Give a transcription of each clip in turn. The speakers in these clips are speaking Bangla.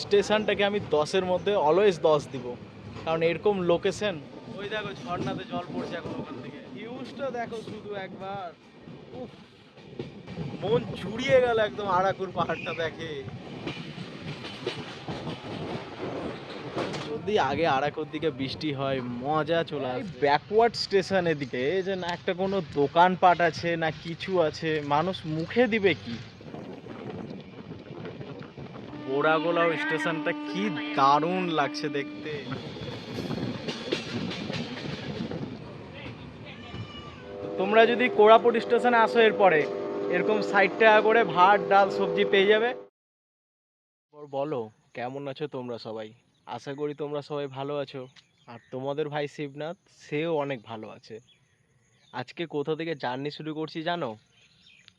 স্টেশনটাকে আমি 10-এর মধ্যে অলওয়েজ 10 দিব, কারণ এরকম লোকেশন। ওই দেখো ঝর্ণাতে জল পড়ছে এখন ওখান থেকে, ভিউজটা দেখো শুধু একবার। উফ, মন জুড়িয়ে গেল একদম আরাকুর পাহাড়টা দেখে। যদি আগে আরাকুর দিকে বৃষ্টি হয় মজা চলে আসবে। ব্যাকওয়ার্ড স্টেশন এদিকে, এই যে না একটা কোনো দোকানপাট আছে না কিছু আছে, মানুষ মুখে দিবে কি। বোড়াগোলাও স্টেশনটা কি দারুণ লাগছে দেখতে। তোমরা যদি কোরাপুট স্টেশনে আসো এরপরে এরকম 60 টাকা করে ভাত ডাল সবজি পেয়ে যাবে। বলো, কেমন আছো তোমরা সবাই? আশা করি তোমরা সবাই ভালো আছো। আর তোমাদের ভাই শিবনাথ, সেও অনেক ভালো আছে। আজকে কোথা থেকে জার্নি শুরু করছি জানো?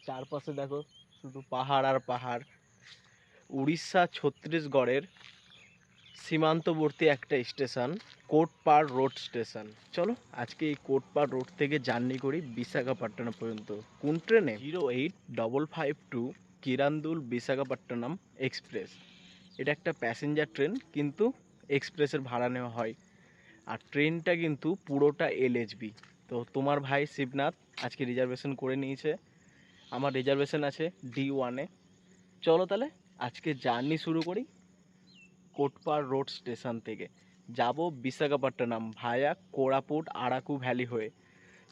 চারপাশে দেখো শুধু পাহাড় আর পাহাড়। উড়িষ্যা ছত্তিশগড়ের সীমান্তবর্তী একটা স্টেশন, কোটপাড় রোড স্টেশন। চলো আজকে এই কোটপাড় রোড থেকে জার্নি করি বিশাখাপট্টনম পর্যন্ত। কোন ট্রেনে? 08552 কিরান্দুল বিশাখাপট্টনম এক্সপ্রেস। এটা একটা প্যাসেঞ্জার ট্রেন, কিন্তু এক্সপ্রেসের ভাড়া নেওয়া হয়। আর ট্রেনটা কিন্তু পুরোটা এলএচবি। তো তোমার ভাই শিবনাথ আজকে রিজার্ভেশন করে নিয়েছে। আমার রিজার্ভেশন আছে D1-এ। চলো তাহলে আজকে জার্নি শুরু করি কোটপাড় রোড স্টেশন থেকে। যাব বিশাখাপট্টনম ভায়া কোরাপুট আরাকু ভ্যালি হয়ে।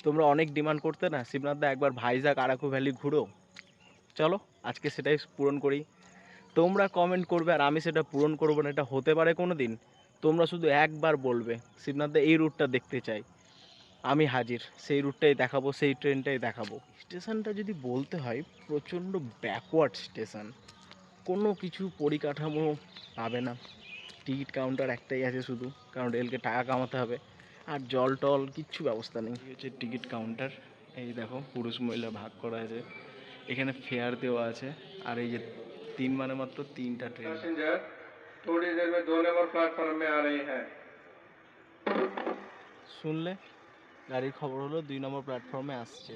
তোমরা অনেক ডিমান্ড করতে না শিবনাথদা একবার ভাইজাগ আরাকু ভ্যালি ঘুরো। চলো আজকে সেটাই পূরণ করি। তোমরা কমেন্ট করবে আর আমি সেটা পূরণ করবো না, এটা হতে পারে কোনো দিন? তোমরা শুধু একবার বলবে শিবনাথদা এই রুটটা দেখতে চাই, আমি হাজির, সেই রুটটাই দেখাবো, সেই ট্রেনটাই দেখাবো। স্টেশনটা যদি বলতে হয় প্রচণ্ড ব্যাকওয়ার্ড স্টেশন, কোনো কিছু পরিকাঠামো পাবে না। টিকিট কাউন্টার একটাই আছে শুধু, কারণ রেলকে টাকা কামাতে হবে। আর জল টল কিচ্ছু ব্যবস্থা নেই। এই হচ্ছে টিকিট কাউন্টার। এই দেখো পুরুষ মহিলা ভাগ করা আছে, এখানে ফেয়ার দেওয়া আছে। আর এই যে মানে মাত্র 3টা ট্রেন। पैसेंजर थोड़ी देर में 2 नंबर प्लेटफॉर्म में आ रही है। শুনলে, গাড়ির খবর হলো 2 নম্বর প্ল্যাটফর্মে আসছে।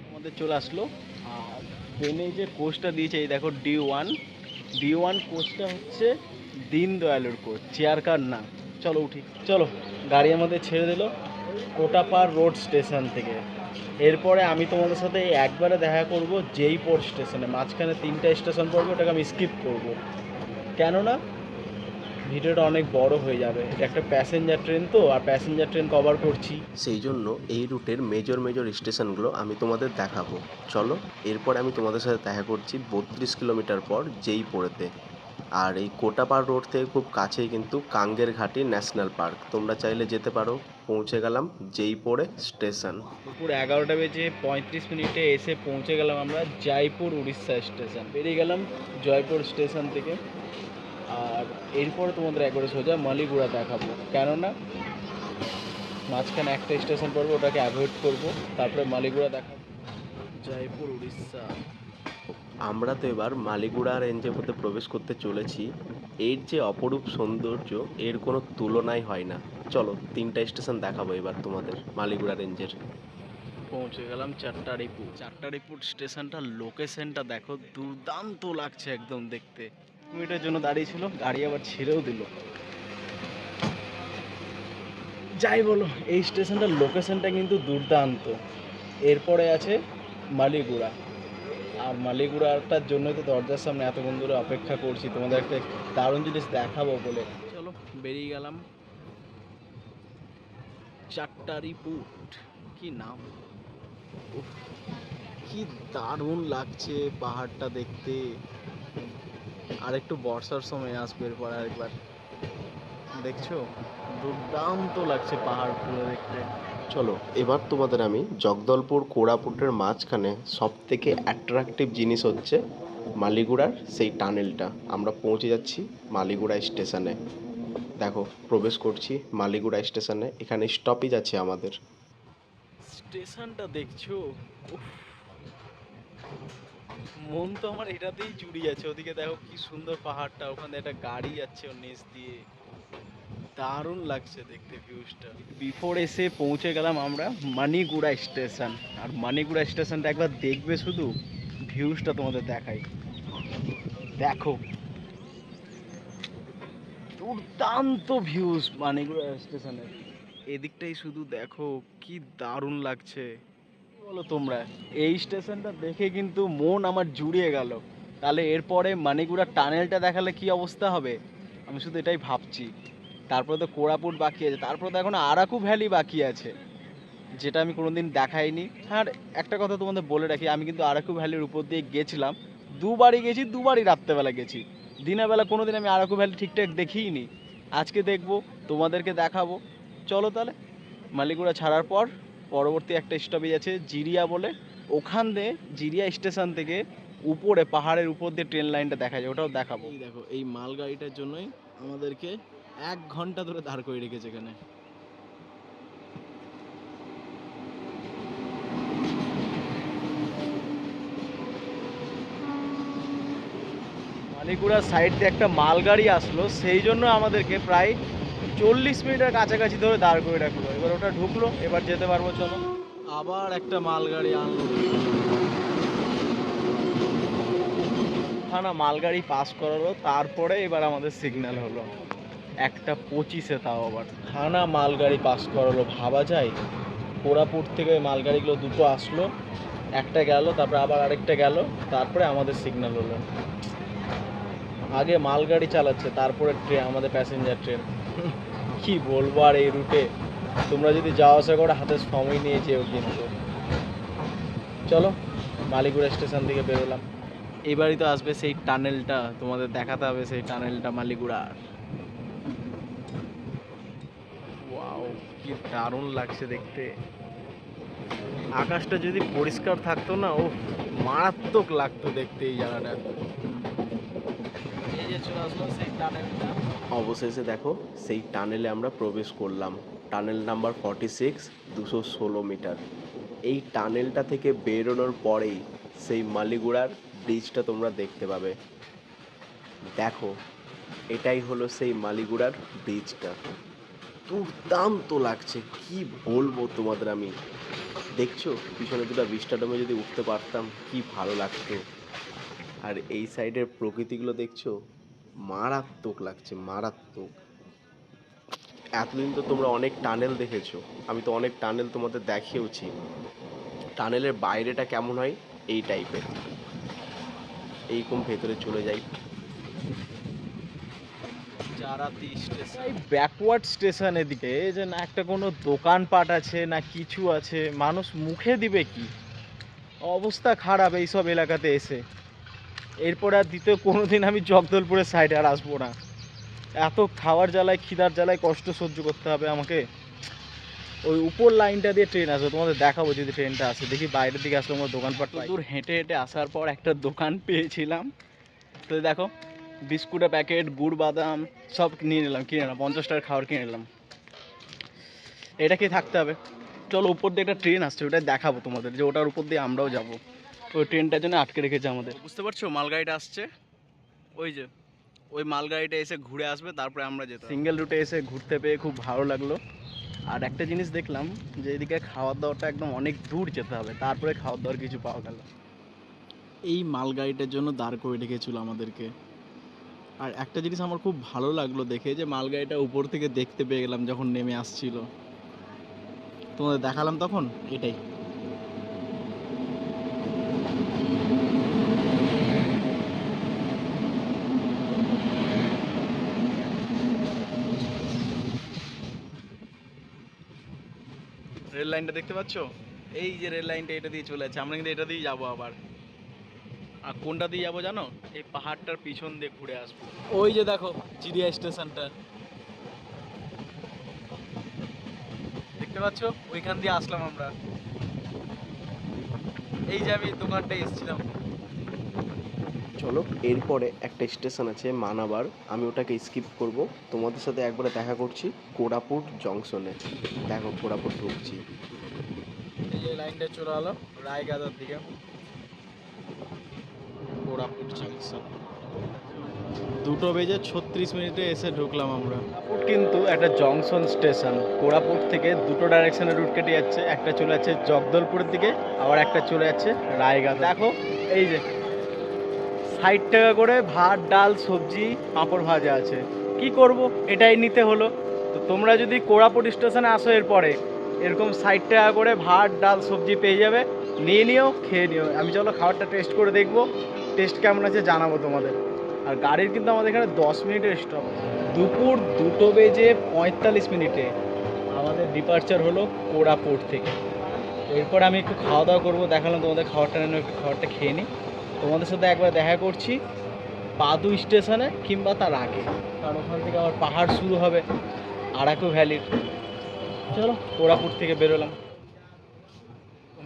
আমাদের চলে আসলো। আর ট্রেনে যে কোচটা দিয়েছে এই দেখো D1 কোচটা হচ্ছে দীনদয়ালের কোচ, চেয়ার কার না। চলো উঠি, চলো। গাড়ি আমাদের ছেড়ে দিল কোটাপাড় রোড স্টেশন থেকে। এরপরে আমি তোমাদের সাথে একবারে দেখা করব জয়পুর স্টেশনে। মাঝখানে 3টা স্টেশন পড়বে, ওটাকে আমি স্কিপ করব, কেননা ভিডিওটা অনেক বড় হয়ে যাবে। এটা একটা প্যাসেঞ্জার ট্রেন, তো আর প্যাসেঞ্জার ট্রেন কভার করছি। সেই জন্য এই রুটের মেজর মেজর স্টেশনগুলো আমি তোমাদের দেখাবো। চলো, এরপর আমি তোমাদের সাথে দেখা করছি 32 কিলোমিটার পর জেইপোরেতে। আর এই কোটাপাড় রোড থেকে খুব কাছেই কিন্তু কাঙ্গের ঘাটি ন্যাশনাল পার্ক, তোমরা চাইলে যেতে পারো। পৌঁছে গেলাম জেইপোরে স্টেশন। দুপুর 11টা বেজে 35 মিনিটে এসে পৌঁছে গেলাম আমরা জয়পুর উড়িষ্যা স্টেশন। বেরিয়ে গেলাম জয়পুর স্টেশন থেকে। আর এরপরে তোমাদের একবারে সোজা মালিগুড়া দেখাবো, কেননা মাঝখানে একটা স্টেশন পড়বে, ওটাকে অ্যাভয়েড করব, তারপরে মালিগুড়া দেখাবো। জয়পুর উড়িষ্যা। আমরা তো এবার মালিগুড়া রেঞ্জের মধ্যে প্রবেশ করতে চলেছি। এর যে অপরূপ সৌন্দর্য, এর কোনো তুলনাই হয় না। চলো 3টা স্টেশন দেখাবো এবার তোমাদের মালিগুড়া রেঞ্জের। পৌঁছে গেলাম চারটারিপুর স্টেশনটার লোকেশনটা দেখো, দুর্দান্ত লাগছে একদম দেখতে। মিনিটের জন্য দাঁড়িয়ে ছিল, গাড়ি আবার ছেড়েও দিল। যাই বলো, এই স্টেশনটার লোকেশনটা কিন্তু দুর্দান্ত। এরপরে আছে মালিগুড়া। আর মালিগুড়াটার জন্যই তো দরজার সামনে এতক্ষণ ধরে অপেক্ষা করছি, তোমাদের একটা দারুণ জিনিস দেখাবো বলে। চলো বেরিয়ে গেলাম। চারটারিপুর, কি নাম! উফ, কি দারুণ লাগছে পাহাড়টা দেখতে। আর একটু বর্ষার সময় আসবে এরপর আরেকবার। দেখছো, দুর্দান্ত লাগছে পাহাড়গুলো দেখতে। চলো এবার তোমাদের আমি জগদলপুর কোরাপুটের মাঝখানে সব থেকে অ্যাট্রাকটিভ জিনিস হচ্ছে মালিগুড়ার সেই টানেলটা। আমরা পৌঁছে যাচ্ছি মালিগুড়া স্টেশনে। দেখো, প্রবেশ করছি মালিগুড়া স্টেশনে। এখানে স্টপেজ আছে আমাদের। স্টেশনটা দেখছো? উফ, মন তো আমার এটাতেই জুড়িয়ে আছে। ওদিকে দেখো কি সুন্দর পাহাড়টা, ওখানে একটা গাড়ি যাচ্ছে ওর নিচ দিয়ে, দারুণ লাগছে দেখতে ভিউজটা। বিফোর এসে পৌঁছে গেলাম আমরা মানিগুড়া স্টেশন। আর মানিগুড়া স্টেশনটা একবার দেখবে, শুধু ভিউজটা তোমাদের দেখাই। দেখো, দুর্দান্ত ভিউজ মানিগুড়া স্টেশনের। এদিকটাই শুধু দেখো, কি দারুণ লাগছে। কি বলো তোমরা? এই স্টেশনটা দেখে কিন্তু মন আমার জুড়িয়ে গেল। তাহলে এরপরে মানিগুড়া টানেলটা দেখালে কি অবস্থা হবে, আমি শুধু এটাই ভাবছি। তারপরে তো কোরাপুট বাকি আছে, তারপরে তো এখন আরাকু ভ্যালি বাকি আছে, যেটা আমি কোনোদিন দেখাইনি। আর একটা কথা তোমাদের বলে রাখি, আমি কিন্তু আরাকু ভ্যালির উপর দিয়ে গেছিলাম, দুবারই গেছি, দুবারই রাত্রেবেলা গেছি। দিনের বেলা কোনোদিন আমি আরাকু ভ্যালি ঠিকঠাক দেখিইনি। আজকে দেখবো, তোমাদেরকে দেখাবো। চলো তাহলে। মালিগুড়া ছাড়ার পর পরবর্তী একটা স্টপেজ আছে জিরিয়া বলে, ওখান দিয়ে জিরিয়া স্টেশন থেকে উপরে পাহাড়ের উপর দিয়ে ট্রেন লাইনটা দেখা যায়, ওটাও দেখাবো। এই দেখো, এই মালগাড়িটার জন্যই আমাদেরকে 1 ঘন্টা ধরে দাঁড় করে রেখেছে এখানে। মালিগুড়ার সাইড দিয়ে একটা মালগাড়ি আসলো, সেই জন্য আমাদেরকে প্রায় 40 মিনিটের কাছাকাছি ধরে দাঁড় করে রাখলো। এবার ওটা ঢুকলো, এবার যেতে পারবো। চলো। আবার একটা মালগাড়ি আনলো। না, মালগাড়ি পাস করালো, তারপরে এবার আমাদের সিগন্যাল হলো 1:25-এ, তাও আবার থানা মালগাড়ি পাস করালো। ভাবা যায়, কোরাপুট থেকে ওই মালগাড়িগুলো দুটো আসলো, একটা গেল, তারপরে আবার আরেকটা গেল, তারপরে আমাদের সিগন্যাল হলো। আগে মালগাড়ি চালাচ্ছে, তারপরে ট্রেন, আমাদের প্যাসেঞ্জার ট্রেন। কি বলবো আর এই রুটে, তোমরা যদি যাওয়া আসা করো হাতে সময় নিয়ে যেও কিন্তু। চলো, মালিগুড়া স্টেশন থেকে বেরোলাম। এবারই তো আসবে সেই টানেলটা, তোমাদের দেখাতে হবে সেই টানেলটা মালিগুড়ার। ওয়াও, কি দারুণ লাগছে দেখতে। আকাশটা যদি পরিষ্কার থাকতো না, ও মারাত্মক লাগতো দেখতে এই জায়গাটা। এই যে চলে আসলো সেই টানেলটা। অবশেষে দেখো, সেই টানেলে আমরা প্রবেশ করলাম। Tunnel number 46, 216 metre. এই টানেলটা থেকে বেরোনোর পরেই সেই মালিগুড়ার ব্রিজটা তোমরা দেখতে পাবে। দেখো, এটাই হলো সেই মালিগুড়ার ব্রিজটা। দুর্দান্ত লাগছে, কি বলবো তোমাদের আমি। দেখছো পিছনে দুটো বিস্টাডোমে যদি উঠতে পারতাম কি ভালো লাগতো। আর এই সাইডের প্রকৃতিগুলো দেখছো, মারাত্মক লাগছে, মারাত্মক। এতদিন তো তোমরা অনেক টানেল দেখেছো, আমি তো অনেক টানেল তোমাদের দেখিয়েওছি। টানেলের বাইরেটা কেমন হয়, এই টাইপের। এইরকম ভেতরে চলে যাই। জারাতি স্টেশন, এই ব্যাকওয়ার্ড স্টেশন। এদিকে এই যে না একটা কোনো দোকানপাট আছে না কিছু আছে, মানুষ মুখে দিবে কি, অবস্থা খারাপ এইসব এলাকাতে এসে। এরপরে আর দ্বিতীয় কোনোদিন আমি জগদলপুরের সাইডে আর আসবো না। এত খাওয়ার জ্বালায়, খিদার জ্বালায় কষ্ট সহ্য করতে হবে আমাকে। ওই উপর লাইনটা দিয়ে ট্রেন আসবে, তোমাদের দেখাবো যদি ট্রেনটা আসে। দেখি বাইরের দিকে আসলে আমার দোকানপাট পাই। দূর হেঁটে হেঁটে আসার পর একটা দোকান পেয়েছিলাম। তো দেখো, বিস্কুটের প্যাকেট, গুড় বাদাম সব নিয়ে নিলাম, কিনে নিলাম, 50 টাকার খাবার কিনে নিলাম। এটা কি থাকতে হবে। চলো, উপর দিয়ে একটা ট্রেন আসছে, ওটা দেখাবো তোমাদের, যে ওটার উপর দিয়ে আমরাও যাব। ওই ট্রেনটার জন্য আটকে রেখেছে আমাদের। বুঝতে পারছো, মালগাড়িটা আসছে, ওই যে ওই মালগাড়িটা এসে ঘুরে আসবে, তারপরে আমরা যেতে। সিঙ্গেল রুটে এসে ঘুরতে পেয়ে খুব ভালো লাগলো। আর একটা জিনিস দেখলাম, যে এদিকে খাওয়ার দাওয়াটা একদম অনেক দূর যেতে হবে, তারপরে খাওয়ার দাওয়ার কিছু পাওয়া গেল। এই মালগাড়িটার জন্য দাঁড় করে রেখেছিল আমাদেরকে। আর একটা জিনিস আমার খুব ভালো লাগলো দেখে, যে মালগাড়িটা উপর থেকে দেখতে পেয়ে গেলাম যখন নেমে আসছিল, তোমাদের দেখালাম তখন। এটাই রেল লাইনটা দেখতে পাচ্ছ, এই যে রেল লাইনটা এটা দিয়ে চলে যাচ্ছে, আমরা কিন্তু এটা দিয়েই যাবো আবার। আর কোনটা দিয়ে যাবো জানো, এই পাহাড়টার পিছন দিয়ে ঘুরে আসবো। ওই যে দেখো চিড়িয়া স্টেশনটা দেখতে পাচ্ছ, ওইখান দিয়ে আসলাম আমরা। এই যে আমি দোকানটায় এসেছিলাম। চলো, এরপরে একটা স্টেশন আছে মানাবার, আমি ওটাকে স্কিপ করব। তোমাদের সাথে একবারে দেখা করছি কোরাপুট জংশনে। দেখো, কোরাপুট ঢুকছি। এই যে লাইনটা চলে এলো রায়গাদার দিকে, কোরাপুট জাংশন। 2:36 এসে ঢুকলাম আমরা। কোরাপুট কিন্তু একটা জংশন স্টেশন। কোরাপুট থেকে দুটো ডাইরেকশনে রুট কেটে যাচ্ছে, একটা চলে যাচ্ছে জগদলপুরের দিকে, আবার একটা চলে যাচ্ছে রায়গঞ্জ। দেখো এই যে 60 টাকা করে ভাত ডাল সবজি পাঁপড় ভাজা আছে। কি করব, এটাই নিতে হলো। তো তোমরা যদি কোরাপুট স্টেশনে আসো এরপরে এরকম 60 টাকা করে ভাত ডাল সবজি পেয়ে যাবে, নিয়ে নিও, খেয়ে নিও। আমি চলো খাবারটা টেস্ট করে দেখবো, টেস্ট কেমন আছে জানাবো তোমাদের। আর গাড়ির কিন্তু আমাদের এখানে 10 মিনিটের স্টপ। দুপুর 2:45 আমাদের ডিপার্চার হলো কোরাপুট থেকে। এরপর আমি একটু খাওয়া দাওয়া করবো, দেখালাম তোমাদের খাবারটা নিয়ে একটু খাবারটা খেয়ে নিই। তোমাদের সাথে একবার দেখা করছি পাদু স্টেশনে কিংবা তার আগে, কারণ ওখান থেকে আবার পাহাড় শুরু হবে আরাকু ভ্যালির। চলো কোরাপুট থেকে বেরোলাম।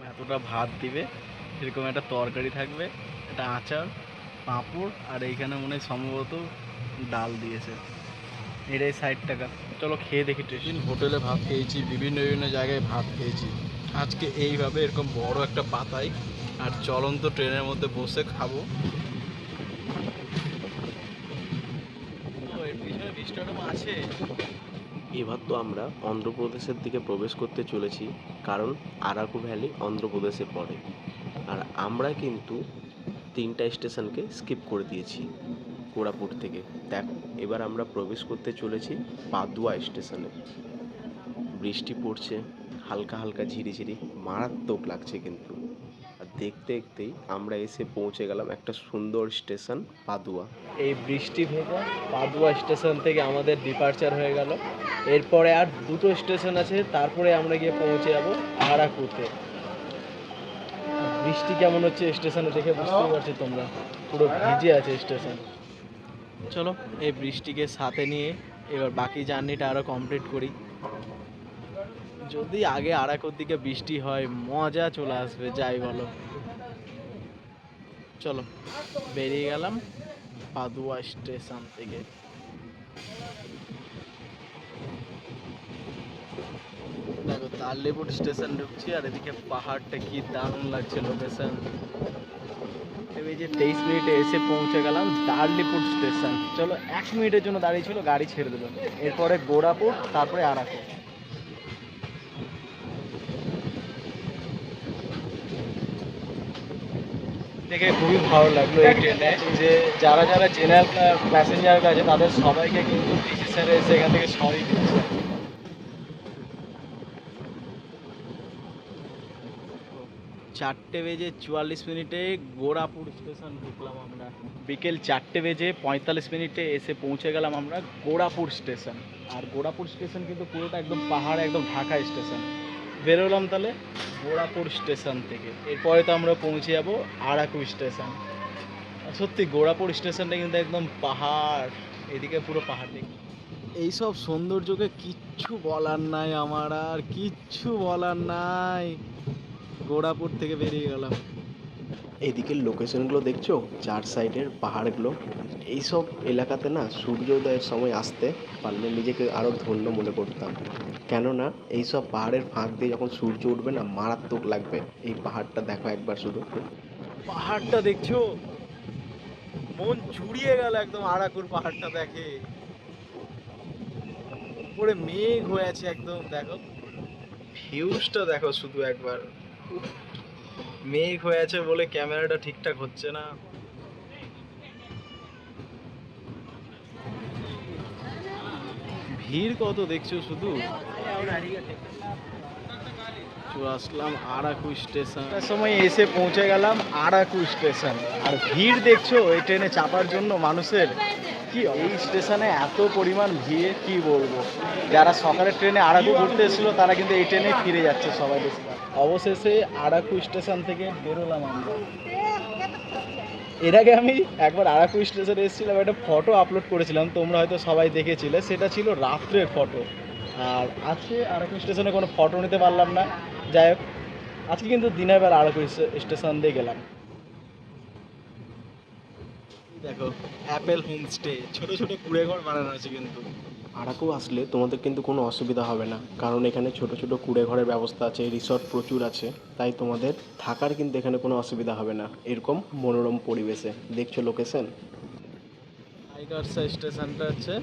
এতটা ভাত দিবে, এরকম একটা তরকারি থাকবে, একটা আচার, পাঁপড়, আর এইখানে মনে হয় সম্ভবত ডাল দিয়েছে। এটাই 60 টাকা। চলো খেয়ে দেখি। টেস্ট হোটেলে ভাত খেয়েছি, বিভিন্ন বিভিন্ন জায়গায় ভাত খেয়েছি, আজকে এইভাবে এরকম বড় একটা পাতায় আর চলন্ত ট্রেনের মধ্যে বসে খাবো। এর পিছনে বৃষ্টিটা আছে। এবার তো আমরা অন্ধ্রপ্রদেশের দিকে প্রবেশ করতে চলেছি, কারণ আরাকু ভ্যালি অন্ধ্রপ্রদেশে পড়ে। আর আমরা কিন্তু 3টা স্টেশনকে স্কিপ করে দিয়েছি কোরাপুট থেকে। দেখো এবার আমরা প্রবেশ করতে চলেছি পাদুয়া স্টেশনে। বৃষ্টি পড়ছে হালকা হালকা ঝিরিঝিরি, মারাত্মক লাগছে কিন্তু। আর দেখতে দেখতেই আমরা এসে পৌঁছে গেলাম একটা সুন্দর স্টেশন পাদুয়া। এই বৃষ্টি ভেজা পাদুয়া স্টেশন থেকে আমাদের ডিপার্চার হয়ে গেল। এরপরে আর দুটো স্টেশন আছে, তারপরে আমরা গিয়ে পৌঁছে যাবো আরাকুতে। বৃষ্টি কেমন হচ্ছে স্টেশনে দেখে বুঝতেই পারছো তোমরা, পুরো ভিজে আছে স্টেশন। চলো এই বৃষ্টিকে সাথে নিয়ে এবার বাকি জার্নিটা আরও কমপ্লিট করি। যদি আগে আরাকুর দিকে বৃষ্টি হয় মজা চলে আসবে, যাই বলো। চলো বেরিয়ে গেলাম পাদুয়া স্টেশন থেকে। দেখো তারলেপুর স্টেশন ঢুকছি, আর এদিকে পাহাড়টা কি দারুণ লাগছে লোকেশন। এই যে 23 মিনিটে এসে পৌঁছে গেলাম দার্লিপুর স্টেশন। চলো 1 মিনিটের জন্য দাঁড়িয়ে ছিল, গাড়ি ছেড়ে দিল। এরপরে গোরাপুর, তারপরে আরাকু। দেখে খুবই ভালো লাগলো এই ট্রেনে যে যারা যারা জেনারেল প্যাসেঞ্জার আছে তাদের সবাইকে কিন্তু পিসি স্যার এসে এখান থেকে সরি দিচ্ছে। 4:44 গোরাপুর স্টেশন ঢুকলাম আমরা। বিকেল 4:45 এসে পৌঁছে গেলাম আমরা গোরাপুর স্টেশন। আর গোরাপুর স্টেশন কিন্তু পুরোটা একদম পাহাড়, একদম ঢাকা স্টেশন। বেরোলাম তাহলে গোরাপুর স্টেশন থেকে। এরপরে তো আমরা পৌঁছে যাবো আরাকু স্টেশন। আর সত্যি গোরাপুর স্টেশনটা কিন্তু একদম পাহাড়, এদিকে পুরো পাহাড়। এইসব সৌন্দর্যকে কিচ্ছু বলার নাই আমার, আর কিচ্ছু বলার নাই। গোরাপুর থেকে বেরিয়ে গেলাম। এদিকের লোকেশনগুলো দেখছো, চার সাইডের পাহাড়গুলো। এইসব এলাকাতে না সূর্যোদয়ের সময় আসতে পারলে নিজেকে আরও ধন্য মনে করতাম। কেননা এইসব পাহাড়ের ফাঁক দিয়ে যখন সূর্য উঠবে না, মারাত্মক লাগবে। এই পাহাড়টা দেখো একবার শুধু। পাহাড়টা দেখছো, মন জুড়িয়ে গেল একদম। আরাকুর পাহাড়টা দেখে, উপরে মেঘ হয়ে আছে একদম। দেখো ভিউজটা দেখো শুধু একবার। উফ, মেঘ হয়ে আছে বলে ক্যামেরাটা ঠিকঠাক হচ্ছে না। ভিড় কত দেখছো শুধু। চলে আসলাম আরাকু স্টেশন। তার সময় এসে পৌঁছে গেলাম আরাকু স্টেশন। আর ভিড় দেখছো এই ট্রেনে চাপার জন্য মানুষের, কি এই স্টেশনে এত পরিমাণ ভিড় কি বলবো। যারা সকালের ট্রেনে আরাকু ঘুরতে এসেছিলো তারা কিন্তু এই ট্রেনে ফিরে যাচ্ছে সবাই বেশিরভাগ। অবশেষে আরাকু স্টেশন থেকে বেরোলাম আমরা। এর আগে আমি একবার আরাকু স্টেশনে এসেছিলাম, একটা ফটো আপলোড করেছিলাম, তোমরা হয়তো সবাই দেখেছিলে। সেটা ছিল রাত্রের ফটো। আর আজকে আরাকু স্টেশনে কোনো ফটো নিতে পারলাম না। যাই হোক, আজকে কিন্তু দিনের বেলা আরাকু স্টেশন দিয়ে গেলাম। দেখো অ্যাপেল হোমস্টে, ছোট ছোট কুড়ে ঘর বানানো আছে কিন্তু। আরাকু আসলে তোমাদের কিন্তু কোনো অসুবিধা হবে না, কারণ এখানে ছোট ছোট কুঁড়ে ঘরের ব্যবস্থা আছে, রিসর্ট প্রচুর আছে। তাই তোমাদের থাকার কিন্তু এখানে কোনো অসুবিধা হবে না, এরকম মনোরম পরিবেশে। দেখছো লোকেশন। টাইগারসা স্টেশনটা হচ্ছে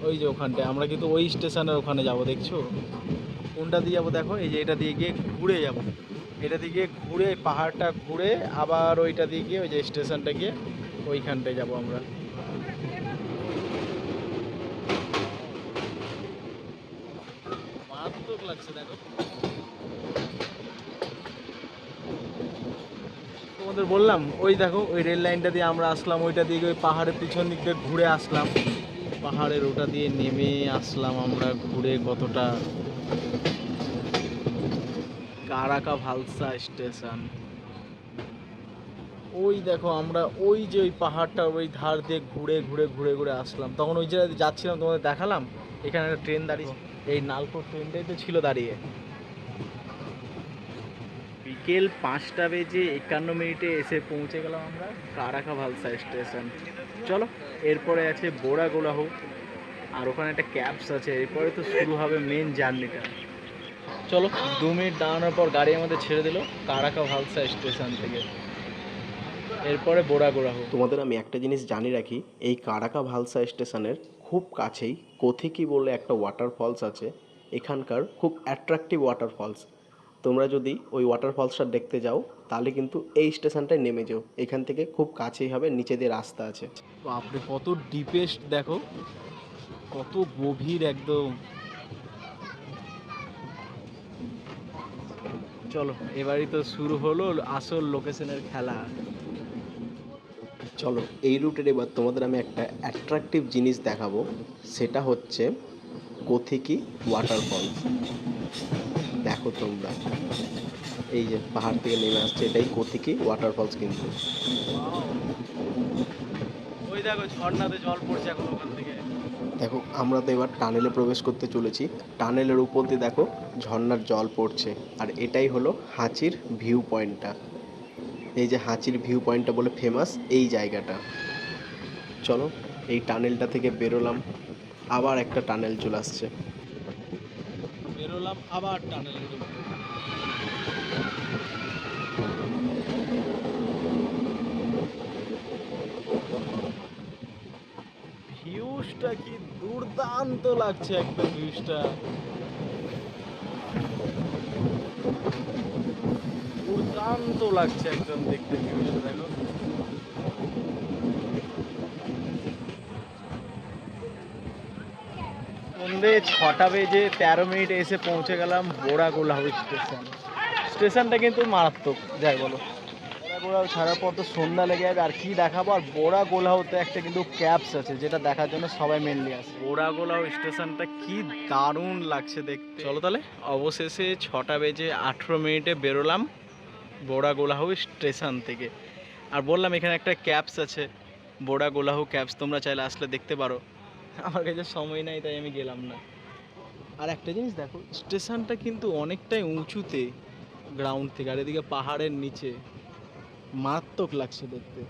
ওই যে ওখানটায়, আমরা কিন্তু ওই স্টেশনের ওখানে যাব, দেখছো কোনটা দিয়ে যাবো দেখো, এই যে এটা দিয়ে গিয়ে ঘুরে যাব, এটা দিয়ে গিয়ে ঘুরে পাহাড়টা ঘুরে আবার ওইটা দিয়ে গিয়ে ওই যে স্টেশনটা গিয়ে ওইখানটায় যাব আমরা। মারাত্মক লাগছে দেখো। তোমাদের বললাম ওই দেখো ওই রেল লাইনটা দিয়ে আমরা আসলাম, ওইটা দিয়ে ওই পাহাড়ের পিছন দিক দিয়ে ঘুরে আসলাম, পাহাড়ের ওটা দিয়ে নেমে আসলাম আমরা ঘুরে কতটা। কারাকা ভালসা স্টেশন, ওই দেখো আমরা ওই যে ওই পাহাড়টা ওই ধার দিয়ে ঘুরে ঘুরে ঘুরে ঘুরে আসলাম, তখন ওই যে যাচ্ছিলাম তোমাদের দেখালাম, এখানে একটা ট্রেন দাঁড়িয়ে, এই নালকো ট্রেনটাই তো ছিল দাঁড়িয়ে। বিকেল 5:51 এসে পৌঁছে গেলাম আমরা কারাকা ভালসা স্টেশন। চলো এরপরে আছে বোরাগোলাহু, আর ওখানে একটা ক্যাবস আছে, এরপরে তো শুরু হবে মেন জার্নিটা। চলো 2 মিনিট দাঁড়ানোর পর গাড়ি আমাদের ছেড়ে দিল কারাকা ভালসা স্টেশন থেকে, এরপরে বোরাগোলাহু। তোমাদের আমি একটা জিনিস জানি রাখি, এই কারাকা ভালসা স্টেশনের খুব কাছেই কথিকি বলে একটা ওয়াটারফলস আছে, এখানকার খুব অ্যাট্রাকটিভ ওয়াটারফলস। তোমরা যদি ওই ওয়াটারফলসটা দেখতে যাও তাহলে কিন্তু এই স্টেশনটায় নেমে যাও, এখান থেকে খুব কাছেই হবে, নিচে দিয়ে রাস্তা আছে। বাপরে কত ডিপেস্ট দেখো, কত গভীর একদম। চলো এবারই তো শুরু হলো আসল লোকেশনের খেলা। চলো এই রুটের এবার তোমাদের আমি একটা অ্যাট্রাকটিভ জিনিস দেখাবো, সেটা হচ্ছে কথিকি ওয়াটারফলস। দেখো তোমরা, এই যে পাহাড় থেকে নেমে আসছে, এটাই কথিকি ওয়াটারফলস কিন্তু। ওই দেখো ঝর্ণাতে জল পড়ছে এখন ওখান থেকে। দেখো আমরা তো এবার টানেলে প্রবেশ করতে চলেছি, টানেলের উপর দিয়ে দেখো ঝর্ণার জল পড়ছে, আর এটাই হলো হাঁচির ভিউ পয়েন্টটা। এই যে হাঁচির ভিউ পয়েন্টটা বলে ফেমাস এই জায়গাটা। চলো এই টানেলটা থেকে বেরোলাম, আবার একটা টানেল চলে আসছে। বেরোলাম আবার টানেলের উপর। ভিউজটা কি দুর্দান্ত লাগছে একদম, ভিউজটা দুর্দান্ত লাগছে একদম দেখতে, ভিউজটা দেখো। সন্ধে 6:13 এসে পৌঁছে গেলাম বোরাগোলাহু স্টেশন। স্টেশনটা কিন্তু মারাত্মক যাই বলো, বোরাগোলাহু ছাড়ার পর তো সন্ধ্যা লেগে যাবে, আর কি দেখাবো। আর বোরাগোলাহুতে একটা কিন্তু ক্যাবস আছে যেটা দেখার জন্য সবাই মেনলি আসে। বোরাগোলাহু স্টেশনটা কি দারুণ লাগছে দেখতে। চলো তাহলে অবশেষে 6:18 বেরোলাম বোরাগোলাহু স্টেশন থেকে। আর বললাম এখানে একটা ক্যাবস আছে, বোরাগোলাহু ক্যাবস, তোমরা চাইলে আসলে দেখতে পারো। আমার কাছে সময় নাই তাই আমি গেলাম না। আর একটা জিনিস দেখো, স্টেশনটা কিন্তু অনেকটাই উঁচুতে গ্রাউন্ড থেকে, আর এদিকে পাহাড়ের নিচে, মারাত্মক লাগছে দেখতে।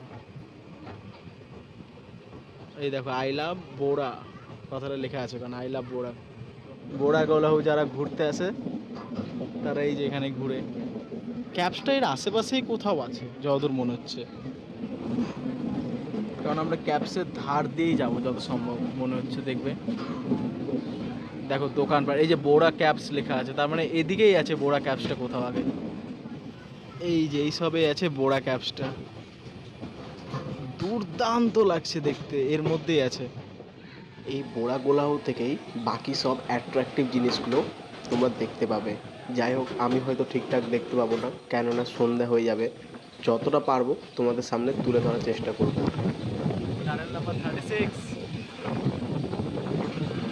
এই দেখো আই লাভ বোরা কথাটা লেখা আছে, কারণ আই লাভ বোরা। বোরাগোলাহু যারা ঘুরতে আসে তারা এই যে এখানে ঘুরে। ক্যাবসটা এর আশেপাশেই কোথাও আছে যতদূর মনে হচ্ছে, কারণ আমরা ক্যাবসের ধার দিয়েই যাবো যত সম্ভব মনে হচ্ছে। দেখবে দেখো দোকানপাট, এই যে বোরা ক্যাবস লেখা আছে, তার মানে এদিকেই আছে বোরা ক্যাবসটা কোথাও আগে। এই যে এই সবে আছে বোরা ক্যাবসটা, দুর্দান্ত লাগছে দেখতে, এর মধ্যেই আছে। এই বোরাগোলাহু থেকেই বাকি সব অ্যাট্রাকটিভ জিনিসগুলো তোমরা দেখতে পাবে। যাই হোক আমি হয়তো ঠিকঠাক দেখতে পাবো না, কেননা সন্ধ্যা হয়ে যাবে। যতটা পারবো তোমাদের সামনে তুলে ধরার চেষ্টা করবো। Tunnel number 36।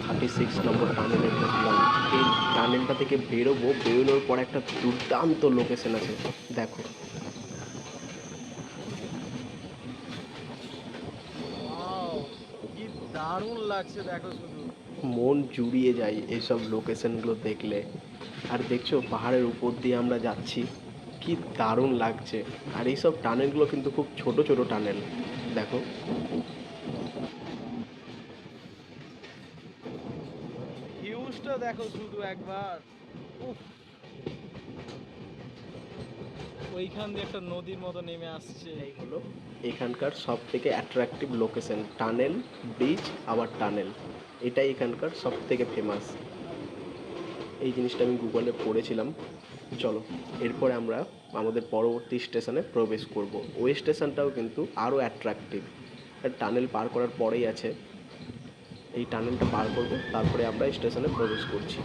36 নম্বর টানেলে ঢুকলাম। এই টানেলটা থেকে বেরোবো, বেরোনোর পর একটা দুর্দান্ত লোকেশন আছে, দেখো। ওয়াও, কি দারুণ লাগছে দেখো শুধু। মন জুড়িয়ে যায় এইসব লোকেশনগুলো দেখলে। আর দেখছো পাহাড়ের উপর দিয়ে আমরা যাচ্ছি, কি দারুণ লাগছে। আর এইসব টানেলগুলো কিন্তু খুব ছোট ছোট টানেল, দেখো। ভিউজটা দেখো শুধু একবার, উফ, ওইখান দিয়ে একটা নদীর মতো নেমে আসছে। এই হলো এখানকার সব থেকে অ্যাট্রাকটিভ লোকেশন, টানেল, ব্রিজ, আবার টানেল। এটাই এখানকার সব থেকে ফেমাস। এই জিনিসটা আমি গুগলে পড়েছিলাম। চলো এরপরে আমরা আমাদের পরবর্তী স্টেশনে প্রবেশ করব। ওই স্টেশনটাও কিন্তু আরও অ্যাট্রাকটিভ, টানেল পার করার পরেই আছে। এই টানেলটা পার করব, তারপরে আমরা স্টেশনে প্রবেশ করছি।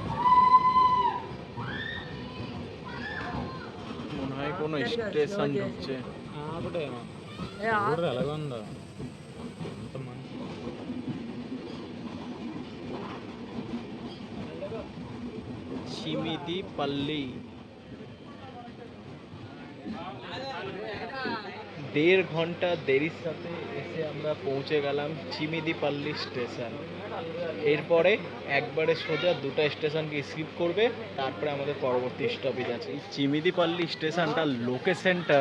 মনে হয় কোনো স্টেশন ঢুকছে। চিমিদিপাল্লি। 1.5 ঘন্টা দেরির সাথে এসে আমরা পৌঁছে গেলাম চিমিদিপাল্লি স্টেশন। এরপরে একবারে সোজা 2টা স্টেশনকে স্কিপ করবে, তারপরে আমাদের পরবর্তী স্টপেজ আছে। এই চিমিদিপাল্লি স্টেশনটার লোকেশনটা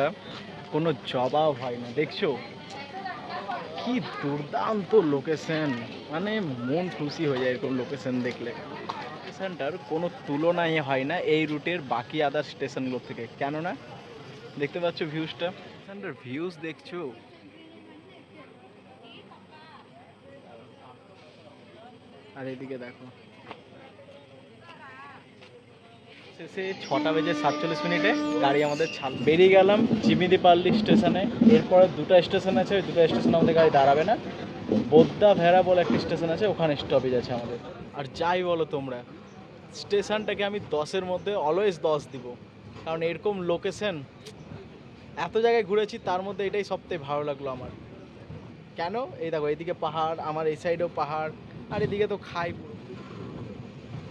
কোনো জবাব হয় না, দেখছো কি দুর্দান্ত লোকেশন, মানে মন খুশি হয়ে যায় এরকম লোকেশন দেখলে। স্টেশনটার কোনো তুলনাই হয় না এই রুটের বাকি আদার স্টেশনগুলো থেকে, কেননা দেখতে পাচ্ছ ভিউজটা, স্টেশনটার ভিউজ দেখছো, আর এদিকে দেখো। শেষে 6:47 গাড়ি আমাদের বেরিয়ে গেলাম চিমিদিপাল্লি স্টেশনে। এরপরে 2টা স্টেশন আছে, ওই 2টা স্টেশনে আমাদের গাড়ি দাঁড়াবে না। বোদ্দা ভেড়া বলে একটা স্টেশন আছে, ওখানে স্টপেজ আছে আমাদের। আর যাই বলো তোমরা, স্টেশনটাকে আমি 10-এর মধ্যে অলওয়েজ 10 দিব, কারণ এরকম লোকেশন এত জায়গায় ঘুরেছি, তার মধ্যে এটাই সবথেকে ভালো লাগলো আমার। কেন, এই দেখো এইদিকে পাহাড়, আমার এই সাইডেও পাহাড়, আর এদিকে তো খাই পুরো।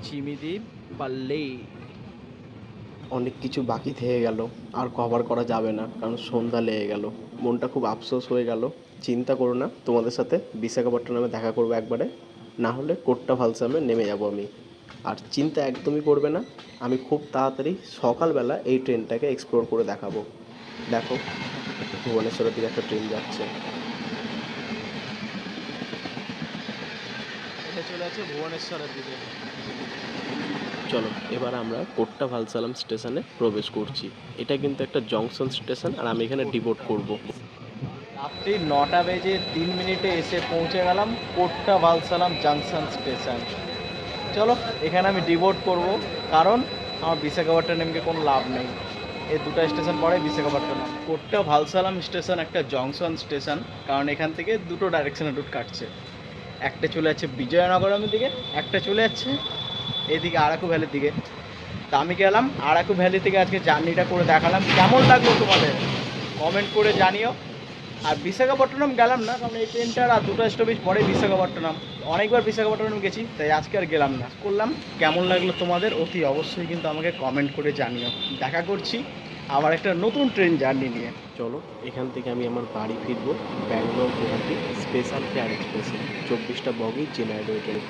চিমিদিপাল্লি। অনেক কিছু বাকি থেকে গেল, আর কভার করা যাবে না, কারণ সন্ধ্যা লেগে গেল। মনটা খুব আফসোস হয়ে গেল। চিন্তা করো না, তোমাদের সাথে বিশাখাপট্টনমে দেখা করবো একবারে, না হলে কোট্টাভালসামে নেমে যাব আমি। আর চিন্তা একদমই করবে না, আমি খুব তাড়াতাড়ি সকালবেলা এই ট্রেনটাকে এক্সপ্লোর করে দেখাবো। দেখো ভুবনেশ্বরের দিকে একটা ট্রেন যাচ্ছে। এটা চলে আছে ভুবনেশ্বরের দিকে। চলো এবার আমরা কোট্টাভালসালাম স্টেশনে প্রবেশ করছি। এটা কিন্তু একটা জংশন স্টেশন, আর আমি এখানে ডিবোট করব। রাত্রি 9:03 এসে পৌঁছে গেলাম কোট্টাভালসালাম জাংশন স্টেশন। চলো এখানে আমি ডিভোট করব, কারণ আমার বিশাখাপট্টনমকে কোনো লাভ নেই। এই 2টা স্টেশন পরে বিশাখাপট্টনম। কোট্টাভালসালাম স্টেশন একটা জংশন স্টেশন, কারণ এখান থেকে 2টো ডাইরেকশনে রুট কাটছে। একটা চলে যাচ্ছে বিজয়নগরমের দিকে, একটা চলে যাচ্ছে এদিকে আরাকু ভ্যালির দিকে। তা আমি গেলাম আরাকু ভ্যালি থেকে, আজকে জার্নিটা করে দেখালাম। কেমন লাগলো তোমাদের কমেন্ট করে জানিও। আর বিশাখাপট্টনম গেলাম না, কারণ এই ট্রেনটার আর 2টা স্টপেজ পরে বিশাখাপট্টনম। অনেকবার বিশাখাপট্টনম গেছি, তাই আজকে আর গেলাম না। করলাম কেমন লাগলো তোমাদের অতি অবশ্যই কিন্তু আমাকে কমেন্ট করে জানিও। দেখা করছি আবার একটা নতুন ট্রেন জার্নি নিয়ে। চলো এখান থেকে আমি আমার বাড়ি ফিরবো ব্যাঙ্গালোর গুয়াহাটি স্পেশাল ফেয়ার এক্সপ্রেসে, 24টা বগি জেনারেটরে।